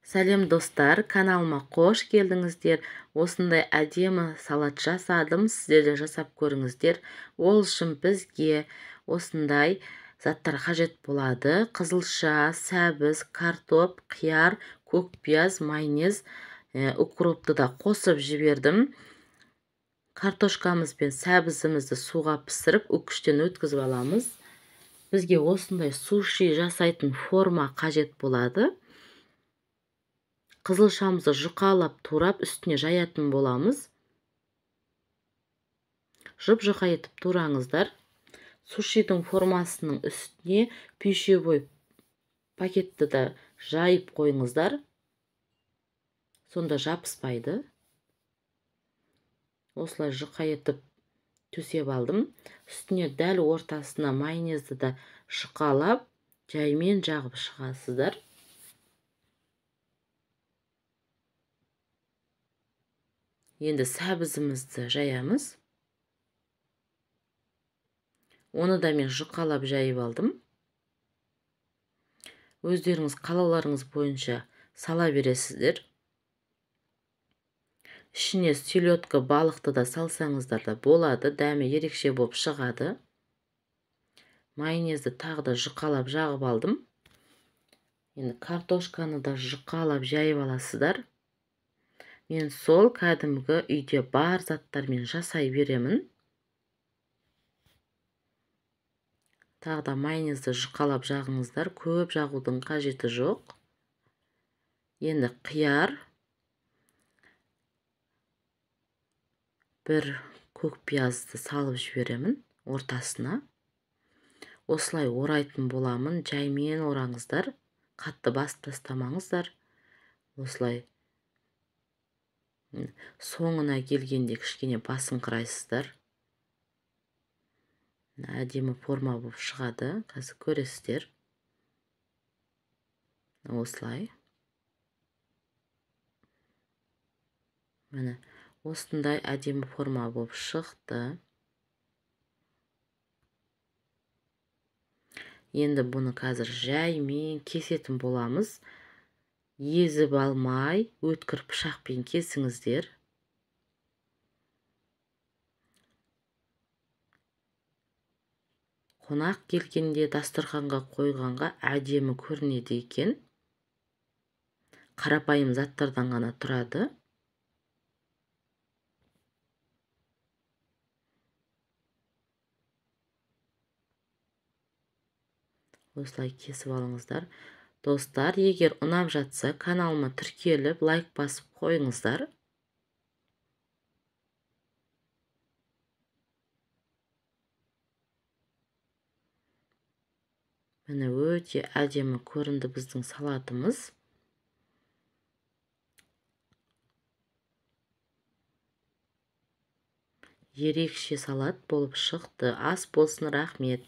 Сәлем достар, каналыма қош келдіңіздер. Осындай әдемі салат жасадым, сіздер де жасап көріңіздер. Ол үшін бізге осындай заттар қажет болады: қызылша, сәбіз, картоп, қияр, көкпияз, майонез, укропты да қосып жібердім. Картошкамыз бен сәбізімізді суға пісіріп, үккіштен өткізіп аламыз. Бізге осындай суши жасайтын форма қажет болады. Қызылшамызды жұқалап турап үстіне жаятын боламыз. Жұп-жұқа етіп тураңыздар. Сушидің формасының үстіне пищевой пакетті де жайып қойыңыздар. Сонда жабыспайды. Осылай жұқа етіп төсеп алдым. Үстіне дәл ортасына майонезді де жұқалап, жаймен жағып шығасыздар. Енді сәбізімізді жаямыз. Оны да мен жұқалап жайып алдым. Өздеріңіз қалауларыңыз бойынша сала бересіздер. Ішіне селедка, балықты да салсаңыздар да болады, дәмі ерекше болып шығады. Майонезді тағы да жұқалап жағып алдым. Енді картошканы да жұқалап жайып аласыздар. Мен сол кәдімгі үйде бар заттармен жасай беремін. Тағы да майонезді жұқалап жағыңыздар, көп жағудың қажеті жоқ. Енді қияр, бір көкпиязды салып жіберемін ортасына. Осылай орайтын боламын, жаймен ораңыздар, қатты басып тастамаңыздар. Осылай соңына келгенде кішкене басыңқырайсыздар. Әдемі форма болып шығады, қазір көресіздер. Осылай. Міне, осындай әдемі форма болып шықты. Енді бұны қазір жаймен кесетін боламыз. Езіп алмай, өткір пышақпен кесіңіздер. Қонақ келгенде дастарханға қойғанға әдемі көрінеді екен. Қарапайым заттардан ғана тұрады. Осылай кесіп алыңыздар. Достар, егер ұнап жатса, каналыма тіркеліп, лайк басып қойыңыздар. Міне, өте әдемі көрінді біздің салатымыз. Ерекше салат болып шықты. Ас болсын, рахмет.